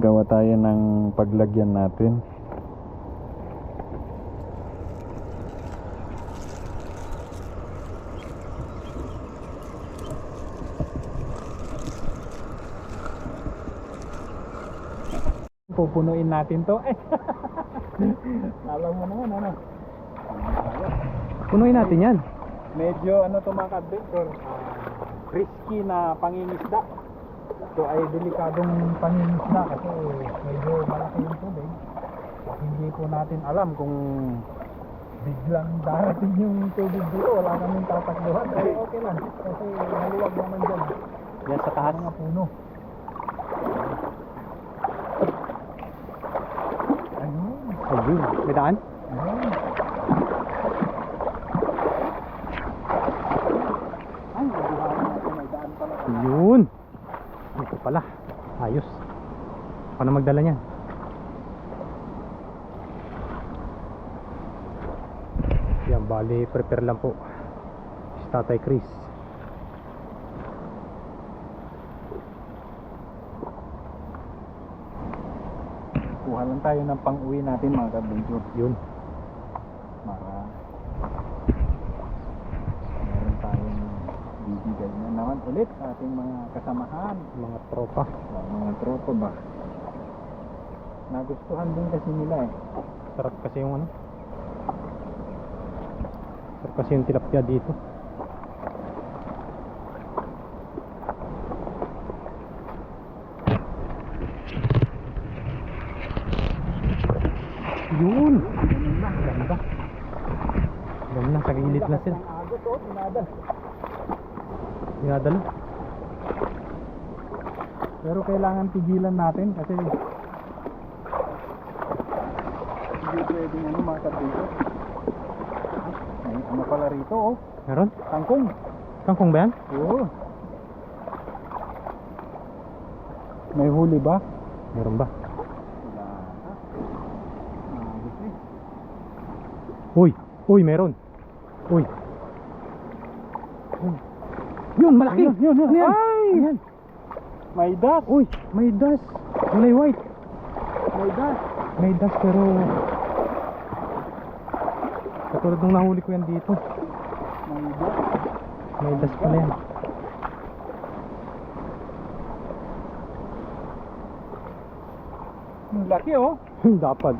Gawa tayo ng paglagyan natin. Pupunuin natin to. Alam mo naman ano. Punuin natin yan. Medyo ano to mga ka-adventure, risky na pangingisda. Ito ay delikadong pangingisda kasi medyo malaki yung tubig. Hindi po natin alam kung biglang darating yung tubig dito, wala kaming tatakbuhan. Pero okay lang kasi maluwag naman dyan. Yan sa taas ng puno. Ayun, may daan? Ayun. Ay, may daan pala. Ayun. Ito pala. Ayos. Ako na magdala niyan. Yan, bali, prepare lang po si Tatay Chris. Kuha lang tayo ng pang-uwi natin mga ka-adventure. Yun. Para meron tayong bibigay na naman ulit sa ating mga kasamahan. Mga tropa. Mga tropa ba? Nagustuhan din kasi nila eh. Sarap kasi yung ano. Sarap kasi yung tilapia dito. Yun! Ganda. Ganda, sa gilid na sila. Dinadala. Pero kailangan tigilan natin kasi hindi pwedeng ano mga ka-adventure. Ay, ano pala rito oh. Meron? Kangkong. Kangkong ba yan? Oo. May huli ba? Meron ba? Uy, uy, meron. Uy. Yun, malaki. Yun. Ano yan? Ay! Ayan. May dust. Uy, may dust. Kulay white. May dust. May dust pero katulad nung nahuli ko yan dito. May dust. May dust pala yan. Laki oh. Dapat.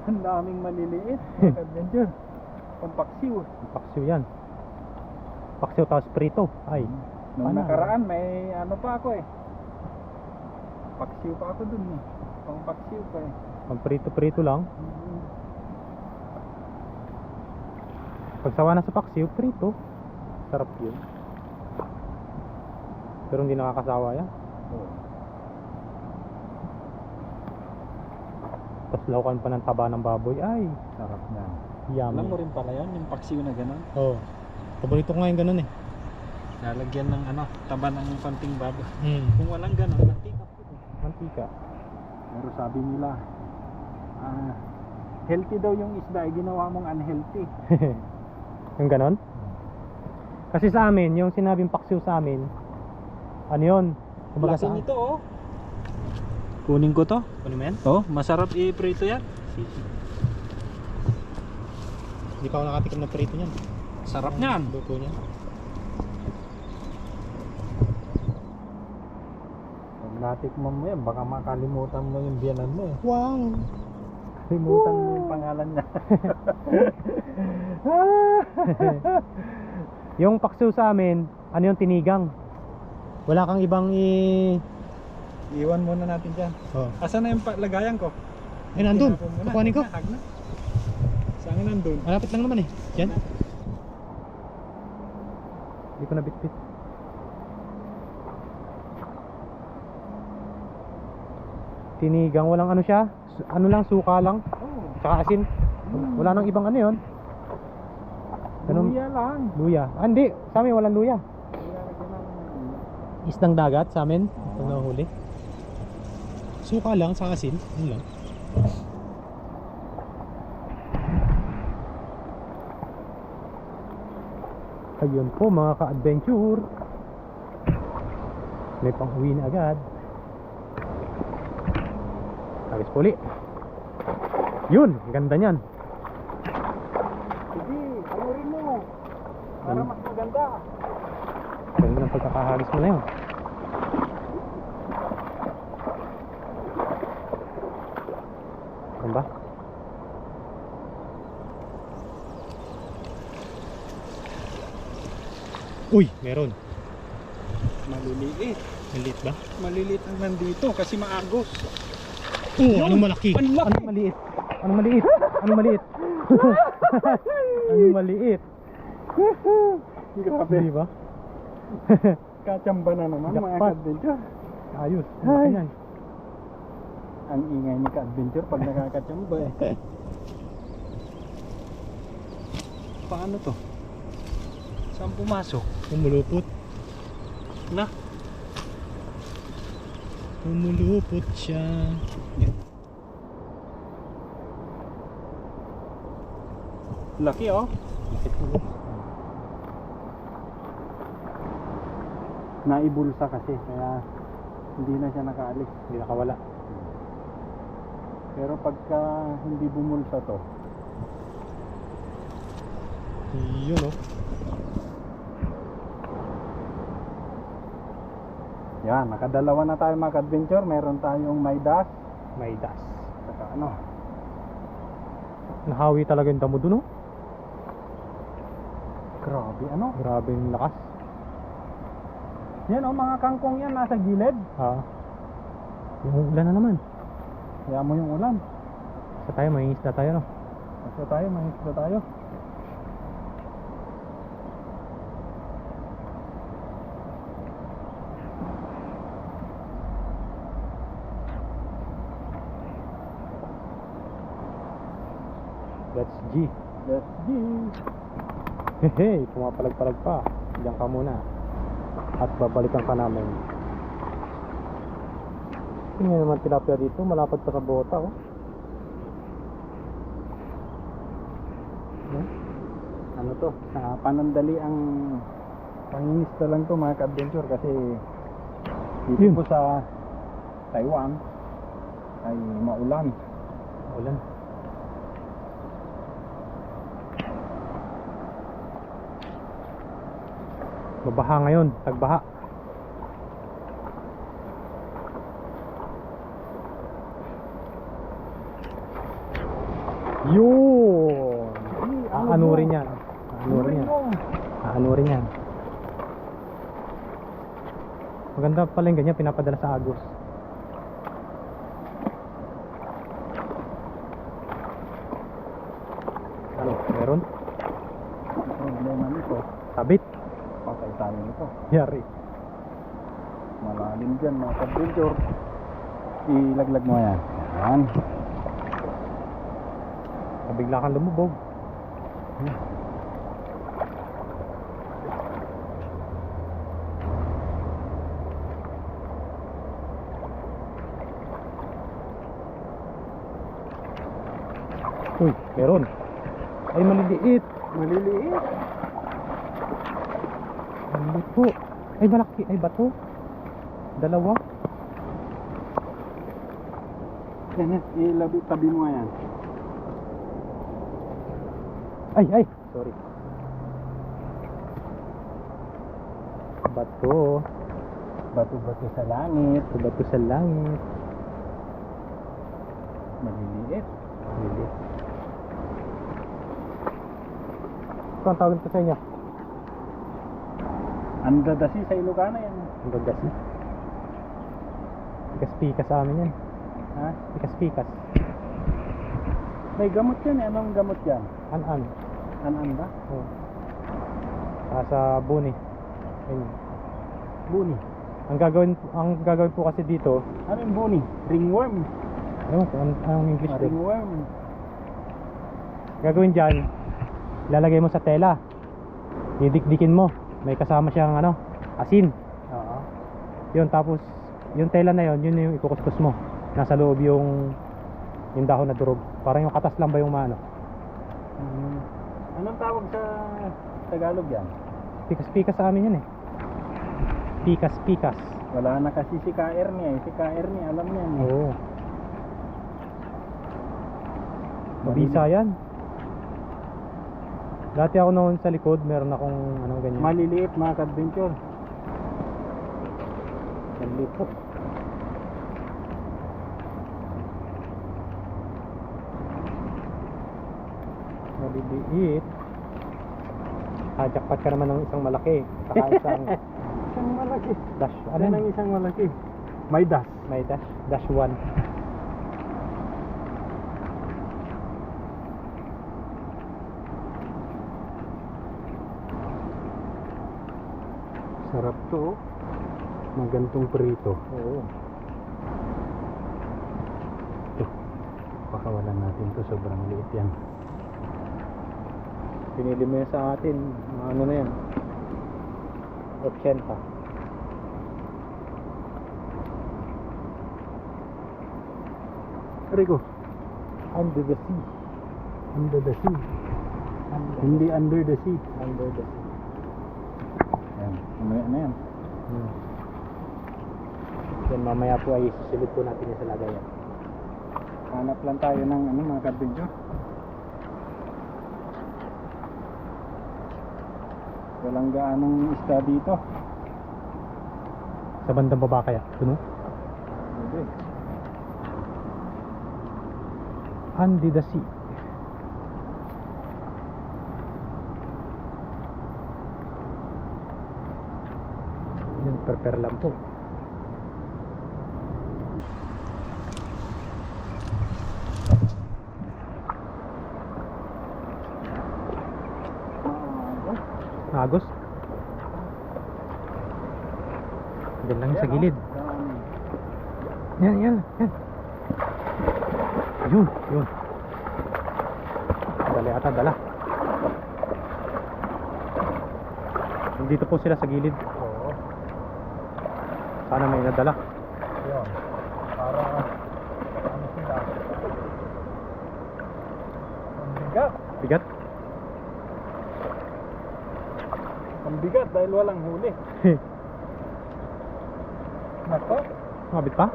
Ang daming maliliit. Adventure. Pampaksiw. Pampaksiw yan. Paksiw tapos prito. Ay. Nung nakaraan may ano pa ako eh. Paksiw pa ako dun eh. Pampaksiw pa eh. Pamprito-prito lang. Pagsawa na sa paksiw, prito. Sarap yun. Pero hindi nakakasawa yan. Tapos laukan pa ng taba ng baboy. Ay, sarap na. Yummy. Alam mo rin pala yan, yung paksiw na gano'n. Oo. Paborito ko ngayon ganun eh. Lalagyan ng ano, taba ng konting baboy. Kung walang gano'n, mantika po. Mantika. Pero sabi nila, healthy daw yung isda, ginawa mong unhealthy. Yung ganon? Kasi sa amin, yung sinabing paksiw sa amin, ano yun? Laki nito oh. Kunin ko to. Kunin mo yan? Oh, masarap i-prito yan. Hindi pa ako nakatikim ng prito niyan. Sarap niyan. Luto niyan. Pag natikman mo yan, baka makalimutan mo yung biyanan mo eh. Wow! Kalimutan mo yung pangalan niya. Yung paksiw sa amin, ano yung tinigang? Wala kang ibang Iwan muna natin dyan. Oh. Asan na yung lagayan ko? Ay, nandun. Kukuhanin ko. Saan nandun? Malapit lang naman eh. Yan. Hindi ko na bit-bit. Tinigang, walang ano siya. Ano lang, suka lang. Tsaka asin. Wala nang ibang ano yun. Luya lang. Luya. Ah, hindi. Sa amin walang luya. Isdang dagat sa amin. Pag nahuli. Suka lang sa asin. Yun lang. Ayun po mga ka-adventure. May pang uwi na agad. Ayos po ulit. Yun, ganda niyan. Sige, ano rin mo. Para mas maganda. Ganda ng pagkakahagis mo na yun. Ano ba? Uy, meron. Maliliit. Maliit ba? Maliliit ang nandito kasi maagos. Oo, anong malaki? Ang laki. Anong maliit? Anong maliit? Anong maliit? Anong maliit? Grabe. Di ba? Kachamba na naman mga Jackpot. ka-adventure. Ayos. Ay. Ang laki yan. Ang ingay ni ka-adventure pag nakakachamba eh. Paano to? Saan pumasok? Umulupot. Na? Umulupot siya. Laki oh. Laki po. Naibulsa kasi kaya hindi na siya nakaalis. Hindi nakawala. Pero pagka hindi bumulsa to, Yun oh. yan, nakadalawa na tayo mga ka-adventure. Meron tayong Midas. May das. Saka ano, Nahawi talaga yung damo dun oh. grabe ano. Grabe yung lakas. Yan oh, mga kangkong yan nasa gilid. Ha? Yung ulan na naman. Kaya mo yung ulan. Sa tayo, may isda tayo no. Basta tayo, mangisda tayo. That's G. Let's go. Hehe, pumapalag-palag pa. Diyan ka muna. At babalikan ka namin. Hindi naman tilapia dito, malapad pa sa bota oh. Ano to? Panandali ang pangingisda lang to mga ka-adventure kasi dito Yun. po sa Taiwan ay maulan. Ulan. Mabaha ngayon, tagbaha. Yun. Ano rin yan. Ano rin yan. Ano rin yan. Maganda pala yung ganyan, pinapadala sa Agos. Ano, meron? Ang problema nito, Sabit. patay tayo nito. Yari. Malalim dyan mga ka-adventure. Ilaglag mo yan. Yan. Bigla kang lumubog. Uy, meron. Ay, maliliit. Maliliit. Maliliit po. Ay, malaki. Ay, bato. Dalawa. Yan yan. Tabi mo nga yan. Ay, ay. Sorry. Bato. Bato-bato sa langit. Bato sa langit. Maliliit. Maliliit. Ito ang tawag ito sa inyo. Ang dadasi sa Ilocana yan. Ang gagasi. Pikas-pikas sa amin yan. Ha? Pikas-pikas. May gamot yan eh. Anong gamot yan? An-an. An-an ba? Oh. Sa buni. Ayun. Buni. Ang gagawin po kasi dito, Ano yung buni? Ringworm. ano ko anong English doon? Ringworm. Gagawin diyan, lalagay mo sa tela. Didikdikin mo. May kasama siyang ano, asin. Oo. Yun, tapos yung tela na yun yung ikukuskus mo. Nasa loob yung dahon na durog. Parang yung katas lang ba yung maano? Anong tawag sa Tagalog yan? Pikas-pikas sa amin yan eh. Pikas-pikas. Wala na kasi si Ka-Ernie eh. Si Ka-Ernie alam niya eh. Oo. Mabisa yan. Dati ako noon sa likod, meron akong ano ganyan. Maliliit mga ka-adventure. Maliliit. Maliliit. Hajakpat ka naman ng isang malaki. Saka isang Isang malaki. dash. Ano Ano ng isang malaki? May dash. May dash. Dash 1. Sarap to oh. Magantong prito. Oo. Pakawalan natin to, sobrang liit yan. Pinili mo yan sa atin. Ano na yan? 80. Rico, Under the sea. under the sea. Hindi under the sea. Under the sea. Ayan, mamaya na yan. Yan mamaya po ay susunod po natin yung sa lagayan. Hanap lang tayo ng ano, mga ka-adventure. Walang gaanong isda dito. Sa bandang baba kaya? Ito no? Hindi. Under the sea. Yan, prepare lang po. Agos. Diyan lang sa gilid. Yan, yan, yan. Yun, yun. Dali ata, dala. Dito po sila sa gilid. Oo. Sana may nadala. Yun. Para ano sila? Ang bigat. Bigat. Ang bigat dahil walang huli. Nako. Mabit pa?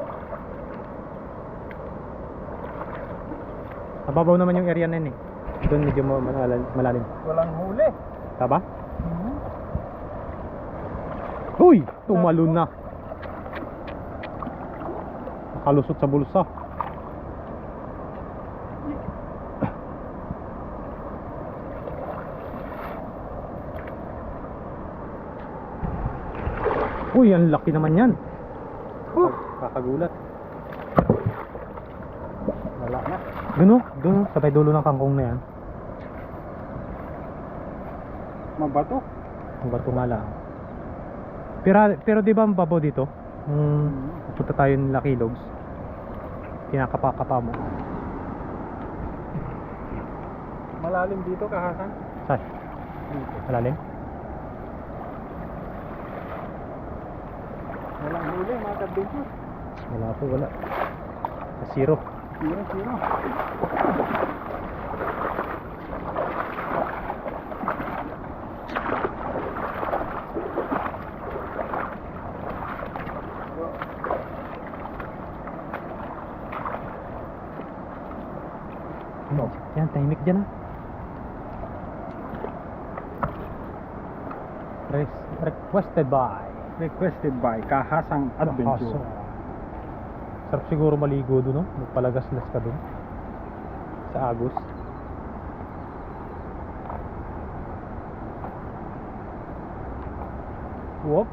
Mababaw naman yung area na yun eh. Doon medyo malalim. Walang huli. Taba? Uy! Tumalon na. Nakalusot sa bulsa. Uy, ang laki naman yan. Kakagulat. Wala na. Doon o, doon o, sabay dulo ng kangkong na yan. Mabato. Ang bato nga lang. Pero di ba ang babaw dito? Punta tayo ng Lucky Logs. Kinakapa-kapa mo. Malalim dito, Kahasan. Saan? Dito. Malalim? Walang huli, mga ka-adventure. Wala po, wala. Zero. Sino. Yan, tahimik dyan ah. Requested by Kahasang Adventure. Sarap siguro maligo doon, no? Magpalagas-las ka doon. Sa Agos. Whoop.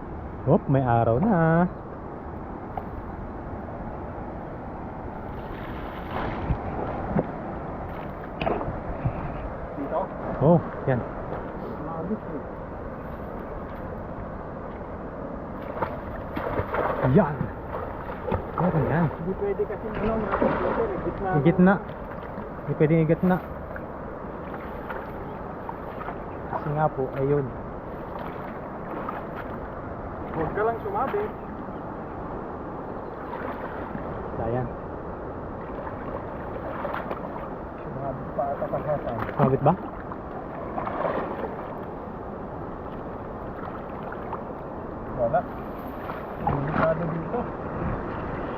Whoop, may araw na. Dito. Oh, yan. Labis eh. Yan. Meron yan. Hindi pwede kasi ano, mga ka-adventure. Gitna. Igitna. Hindi pwedeng igitna. Kasi nga po, ayun. Huwag ka lang sumabi. Ayan. Sumabi pa ata Kahasan. Mabit ba?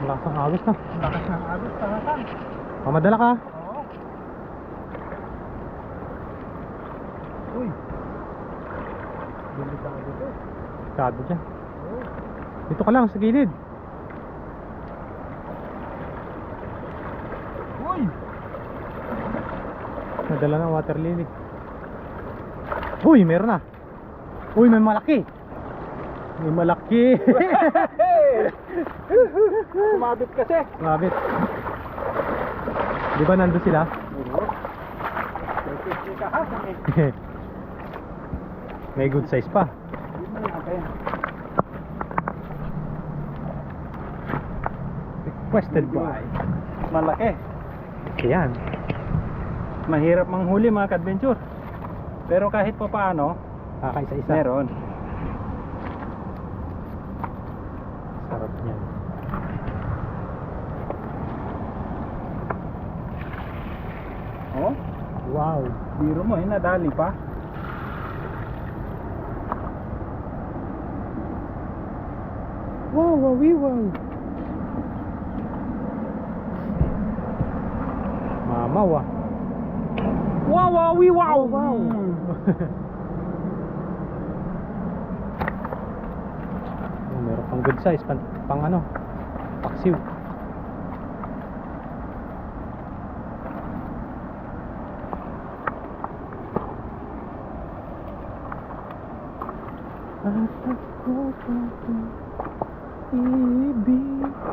Lakas ng agos na. Lakas ng agos sa hasan. Mamadala ka. Oo. Uy. Delikado to. Kado dyan. Oo. Dito ka lang sa gilid. Uy. Nadala ng water lily. Uy, meron na. Uy, may malaki. May malaki. Sumabit kasi. Mabit. Di ba nandun sila? Oo. May fish ka hasan eh. May good size pa. Yun na natin. Requested by. Malaki. Ayan. Mahirap manghuli mga ka-adventure. Pero kahit pa paano, Kakaisa-isa. meron. Sarap niyan. Oh, Wow. biro mo eh, nadali pa. Wow, wow, wow. Mamaw ah. Wow, wow, wow, wow. Wow. Oh, meron pang good size pang ano, paksiw.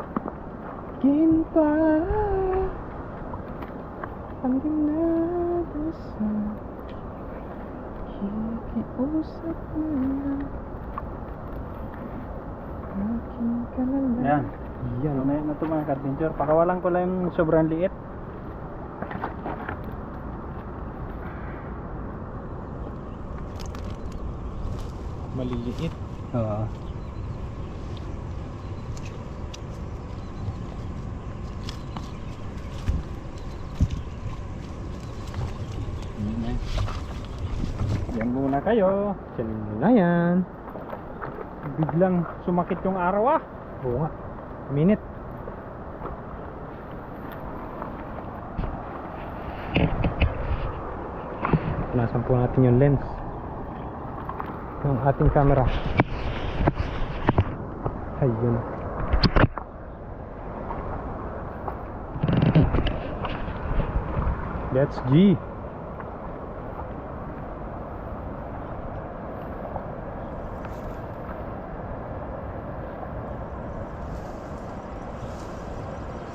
Ibigin pa ang dinadasal, kikiusap mo na aking kalalang. Yan. Yan. Mamaya na ito mga ka-adventure. Pakawalan ko lang yung sobrang liit. Maliliit. Oo. Yan muna kayo. Tiyanin mo na yan. Biglang sumakit yung araw ah. Oo nga. Minute. Punasan po natin yung lens ng ating camera. Ayun. That's G.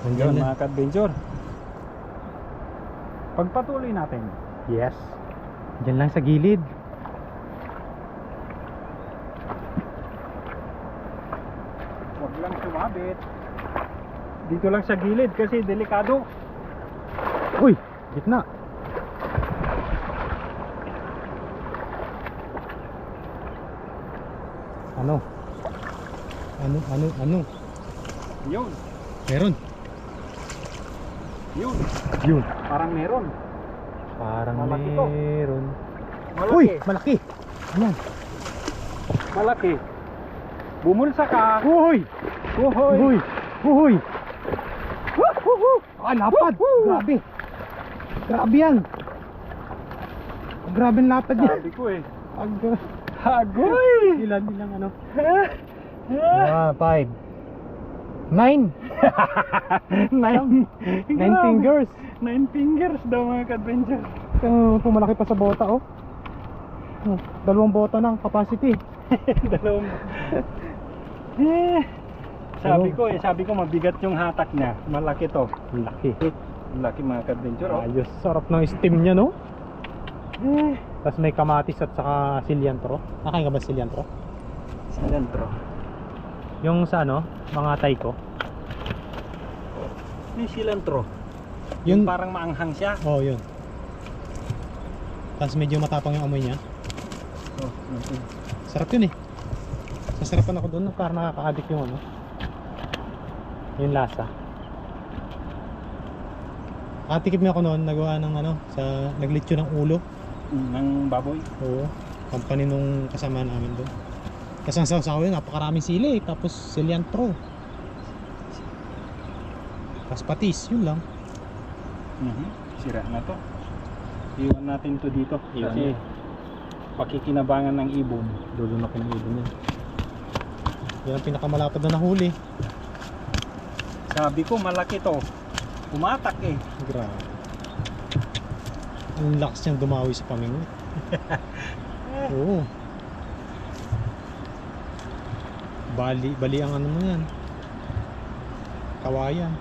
Yun Nandiyan na. mga ka-adventure. Pagpatuloy natin. Yes. Diyan lang sa gilid. Huwag lang sumabit. Dito lang sa gilid kasi delikado. Uy, gitna. Ano? Ano? Yun. Meron. Yun. Yun. Parang meron. Parang Malaki to. meron. Malaki. Uy, malaki. Ayan. Malaki. Bumulsa ka. Uy! Uhoy. Uy! Uy! Ah, lapad! Grabe! Grabe yan! Grabe ang lapad yan! Sabi ko eh. Ag- Hagoy! Ilan ano? 5 9 Nine. 9 fingers! 9 fingers daw mga ka-adventure. Kung malaki pa sa bota oh. 2 bota ng capacity. Dalawang. Sabi ko mabigat yung hatak niya. Malaki to. Laki. Laki mga ka-adventure. Oh. Ayos, sarap ng steam niya no? Tapos may kamatis at saka cilantro. Nakain ka ba cilantro? Cilantro. Yung sa ano, mga taiko. May cilantro. Yung Yung parang maanghang siya. oh, yun. Tapos medyo matapang yung amoy niya. Oh, okay. Sarap yun eh. Sasarapan ako doon, parang nakaka-addict yung ano. Yung lasa. Nakatikim ako noon, nagawa ng ano, sa naglitso ng ulo. Ng baboy. Oo. Company nung kasama namin doon. Kasi ang sasaw yun, napakaraming sili, tapos cilantro. tas patis, yun lang. Sira na to. Iwan natin to dito. Iwan Kasi na. pakikinabangan ng ibon. Lulunokin ng ibon yan. Yan ang pinakamalapad na nahuli. Sabi ko malaki to. Pumatak eh. Grabe. Ang lakas niyang dumawi sa pamingo. Oo. Bali ang ano mo yan. Kawayan.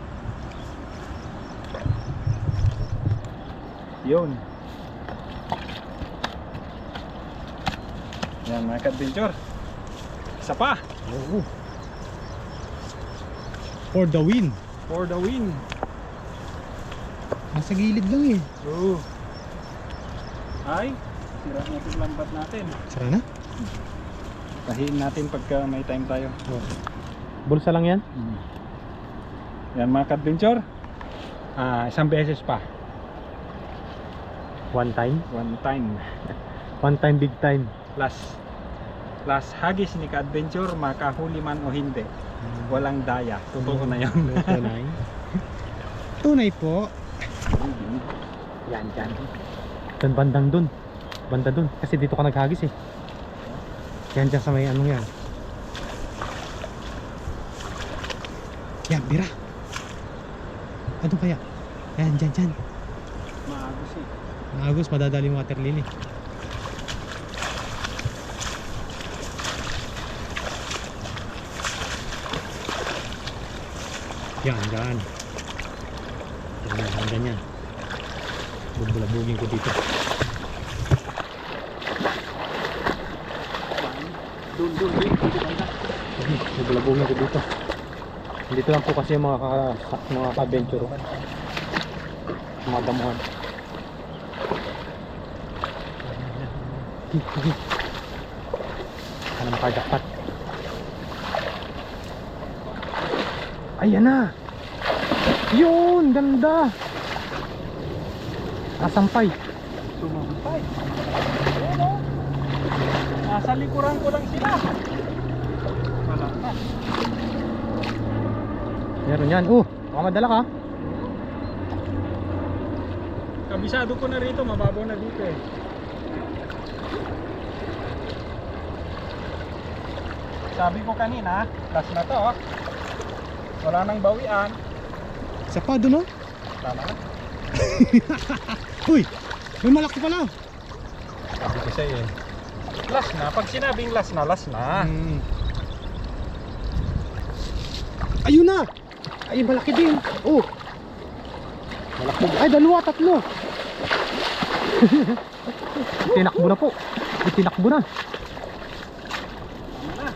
Yun. Yan mga ka-adventure. Isa pa. Oo. For the win. For the win. Nasa gilid lang eh. Oo. Ay, sira natin lambat natin. Sara na? Tahiin natin pagka may time tayo. Oo. Bulsa lang yan? Yan mga ka-adventure. Isang beses pa. One time? One time. One time, big time. Last hagis ni ka-adventure, makahuli man o hindi. Walang daya. Totoo na yun. Tunay. Tunay po. Yan, yan. Dun, bandang dun. Banda dun. Kasi dito ka naghagis eh. Yan dyan sa may ano yan. Yan, bira. Ano kaya? Yan, dyan. Maagos eh. Agos, madadali yung water lily. Yan, dyan. Yan, ganyan. Bubulabugin ko dito. Dun. Bubulabugin ko dito. Dito lang po kasi yung mga ka-adventure. Mga damuhan. Sige. Sana makajakpat. Ayan na. Yun, ganda. Nasampay. Sumampay. Ayun o. Nasa likuran ko lang sila. Malakas. Meron yan. Baka madala ka. Kabisado ko na rito, mababaw na dito eh. Sabi ko kanina, last na to. Wala nang bawian. Isa pa doon, oh. Tama na. Uy, may malaki pala. Sabi ko sa'yo eh. Last na. Pag sinabing last na. Ayun na. Ay, malaki din. Malaki. Ay, dalawa, tatlo. Tinakbo na po. Tinakbo na. Tama na.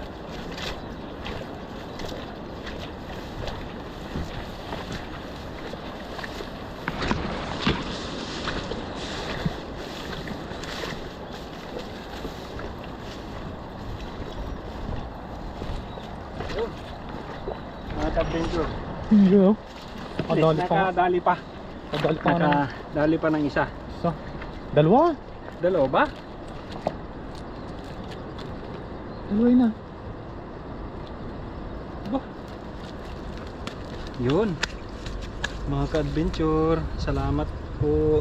Yun. Mga ka-adventure. Yun, oh. Kadali pa. Nakadali pa. Kadali pa na. Nakadali pa ng isa. Isa. Dalawa. Dalawa ba? Dalawa na. Yun. Mga ka-adventure, salamat po.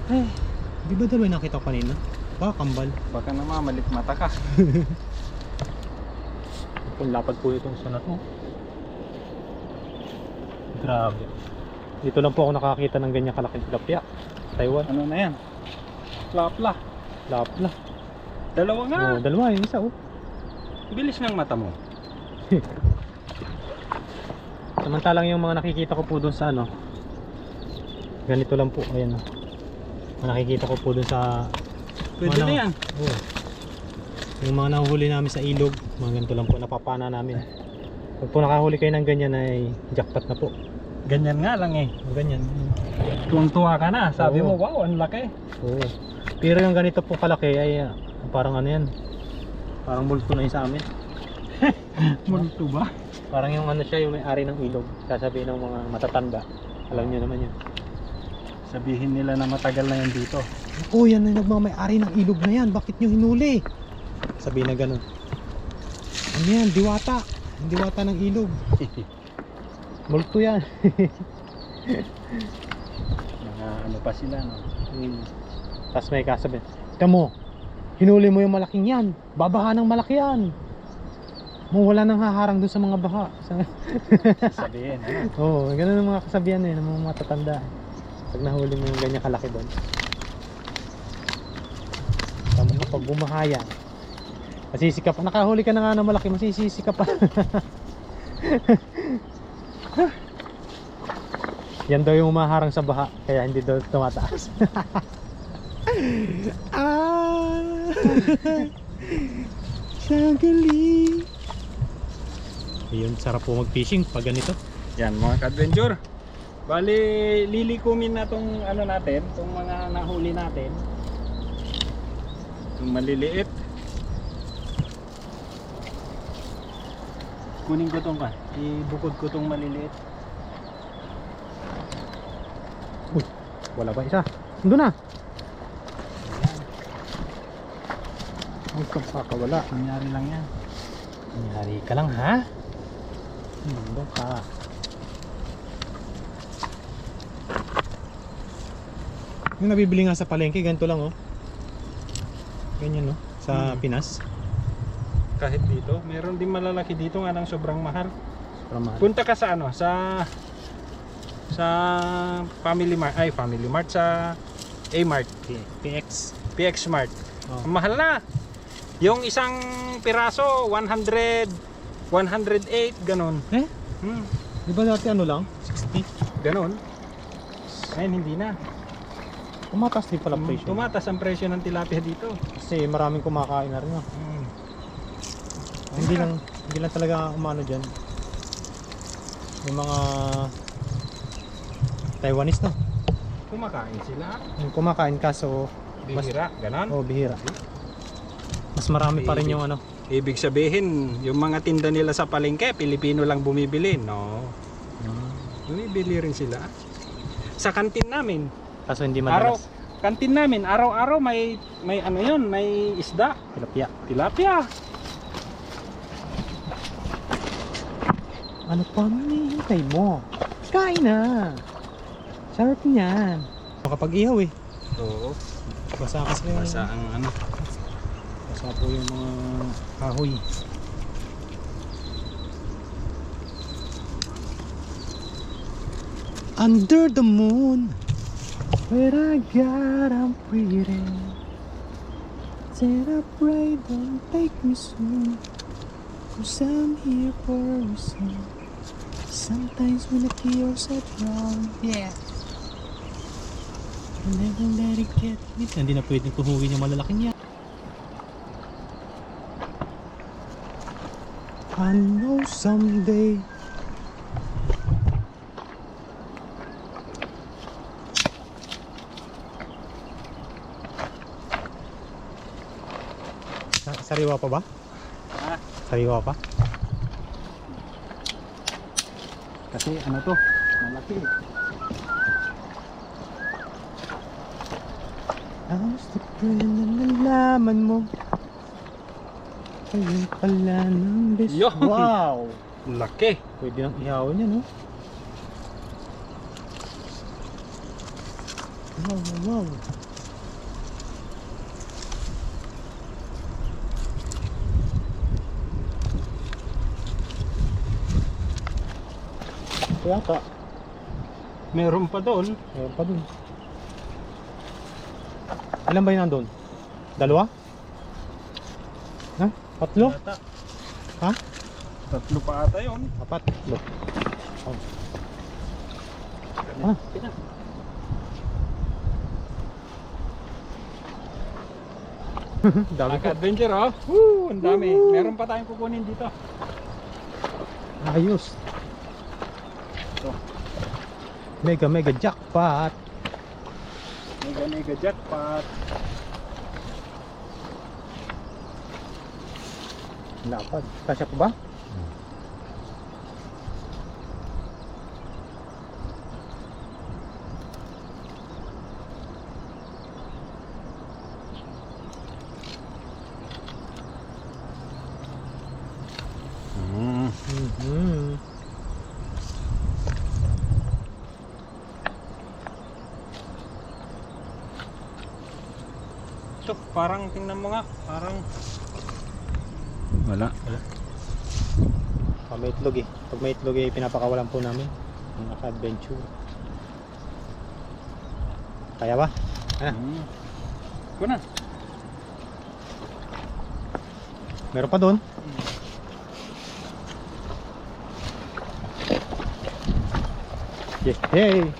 Ay, Di ba dalawa yung nakita ko kanina? Baka kambal. baka namamalit mata ka. Kung lapad po itong sunat mo. Grabe. Dito lang po ako nakakita ng ganyan kalaking tilapia. Taiwan. Ano na yan? Lapla. Lapla. Dalawa nga. Dalawa yung isa, Bilis ng mata mo. Samantalang yung mga nakikita ko po doon sa ano, ganito lang po, ayan o. Mga nakikita ko po doon sa Pwede na yan. yung mga nahuhuli namin sa ilog, mga ganito lang po, napapana namin. Pag po nakahuli kayo ng ganyan ay jackpot na po. Ganyan nga lang eh. Ganyan. Tuwang-tuwa ka na. Sabi Oo. mo, wow, ang laki. Oo. Pero yung ganito po kalaki ay parang ano yan, parang multo na yun sa amin. Multo ba? Parang yung ano siya, yung may-ari ng ilog. Sasabihin ng mga matatanda. Alam niyo naman yun. Sabihin nila na matagal na yan dito. Oh, yan na nagmamay-ari ng ilog na yan. Bakit nyo hinuli? Sabihin na ganun. Ano yan? Diwata. Ang diwata ng ilog. Multo yan. Mga ano pa sila, no? Tapos may kasabi, tika mo, hinuli mo yung malaking yan, babaha ng malaki yan. Wala nang haharang dun sa mga baha. Sabihin, ano? Oo, ganun ang mga kasabihan ng mga matatanda. Pag nahuli mo yung ganyan kalaki doon. Tama ka pag bumahaya. Masisika pa. Nakahuli ka na nga ng malaki, masisika pa. Yan daw yung umaharang sa baha, kaya hindi daw tumataas. Sa galing. Ayun, sarap po mag-fishing pag ganito. Yan mga ka-adventure. Bali, lilikumin na tong ano natin, tong mga nahuli natin. Yung maliliit. Kunin ko tong ibukod ko tong maliliit. Uy, wala ba isa? Doon na. Ay, wala. Nangyari lang yan. Nangyari ka lang ha? Doon ka. Yung nabibili nga sa palengke, ganito lang oh. Ganyan no, sa Pinas. Kahit dito, meron din malalaki dito nga ng sobrang mahal. Ramahal. Punta ka sa ano, sa Family Mart sa A-Mart, PX Mart. Oh. Ang mahal na. Yung isang piraso 100, 108 ganon. Eh? Di ba dati ano lang? 60 ganon. Ngayon hindi na. Tumatas din pala presyo. Tumatas ang presyo ng tilapia dito. Kasi maraming kumakain na rin no? Hindi lang talaga umano dyan. Yung mga Taiwanese no? Kumakain sila. Yung kumakain kaso Bihira, ganon. bihira. Mas marami pa rin yung ano. Ibig sabihin, yung mga tinda nila sa palengke, Pilipino lang bumibili. No. Bumibili rin sila. Sa kantin namin, Kaso hindi madalas. kantin namin, araw-araw may ano yun, may isda, Tilapia. tilapia. Ano pa hinihintay mo? Kain na. Sarap niyan. Makapag-ihaw eh. Oo. Basa kasi yung Basta ang ano. basa po yung mga kahoy. Under the moon, where I got I'm pretty. Said I pray don't take me soon, 'cause I'm here for a reason. Sometimes when the chaos are wrong, yeah, I never let it get me. Hindi na pwedeng kuhuhin yung malalaking yan. I know someday Sariwa pa ba? Ah, Sariwa pa? kasi ano to, malaki. Ang stupid na nalaman mo. Ayun pala ng best. Yo! Wow! Laki. Pwede nang ihawin yan, no? Wow, wow, wow. Kaya ka. Meron pa doon. Meron pa dun. Ilan ba yun nandun? Dalawa? Ha? Tatlo? Ata. Ha? Tatlo pa ata yun. Apat? Tatlo. Oh. Ah. Dami ko. Adventure oh. Woo, ang dami. Meron pa tayong kukunin dito. Ayos. Ito. Mega jackpot. Mega jackpot. Lapad. Kasya pa ba? ito. Parang tingnan mo nga. Parang wala. May itlog eh. Pag may itlog eh, pinapakawalan po namin. Yung naka-adventure. Kaya ba? Kunan. Meron pa doon. Hey!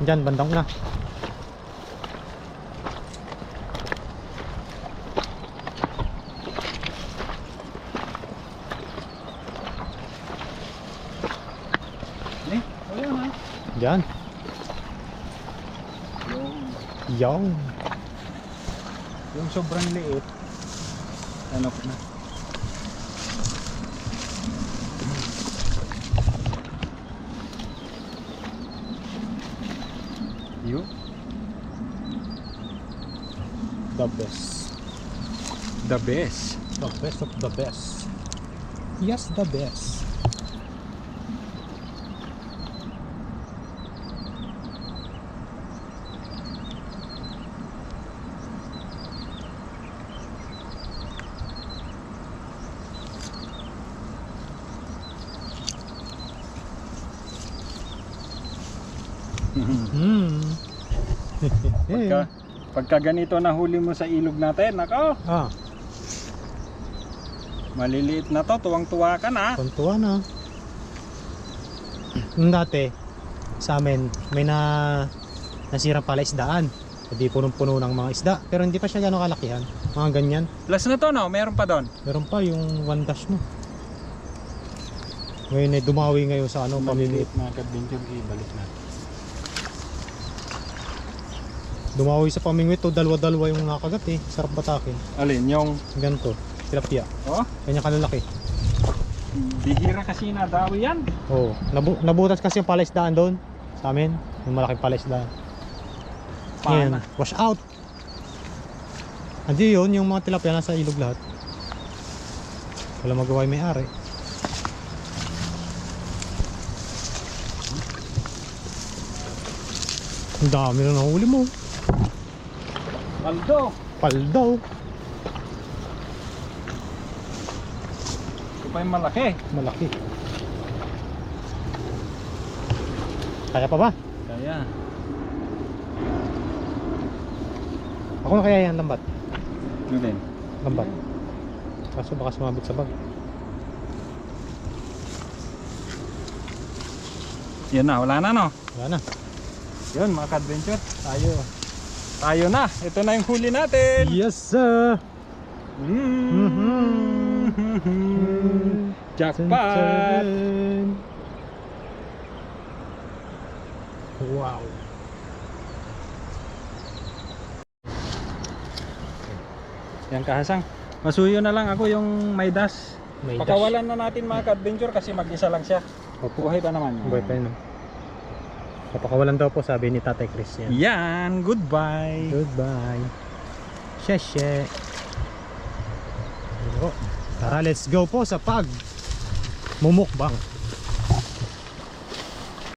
Diyan, bandang una. Wala na. Diyan. Yung. Yung sobrang liit. Ano ko na. Yun. The best. The best. The best of the best. Yes, the best. Pagka ganito nahuli mo sa ilog natin, nako, Ah, maliliit na to, tuwang-tuwa ka na. tuntua na. Nung dati, sa amin, may nasirang pala isdaan. Hindi punong-puno ng mga isda. Pero hindi pa siya gano'ng kalakihan. Mga ganyan. Plus na to, no? Meron pa doon. Meron pa yung one dash mo. Ngayon ay dumawi ngayon sa ano, pamimit. Mga ka-adventure, ibalik natin. Dumawi sa pamingwit to, dalawa-dalawa yung nakagat eh. Sarap batakin. Alin, yung, Ganito, tilapia. oh, Kanya kalalaki. bihira kasi nadawi yan. Oo. Nabutas kasi yung palaisdaan doon. Sa amin, yung malaking palaisdaan. Ngayon, Paana. wash out. Andi yun, yung mga tilapia nasa ilog lahat. Wala magawa yung may-ari. Ang dami na nahuli mo. Aldo, Paldaw. ito pa yung malaki. Malaki. Kaya pa ba? Kaya, Ako na kaya yan, lambat. ano din? Lambat. Kaso baka sumabit sa bag. Yan na, wala na, no? Wala na. Yun, mga ka-adventure, tayo na. Ito na yung huli natin. Yes sir! Jackpot! Wow! Yan kahasang. Masuyo na lang ako yung may dash. May Pakawalan na natin mga ka-adventure kasi mag-isa lang siya. Opo. Buhay pa naman. Buhay pa yun. Papakawalan daw po sabi ni Tatay Chris yan. Yan, goodbye. Goodbye. Sheshe. Tara, let's go po sa pag mumukbang.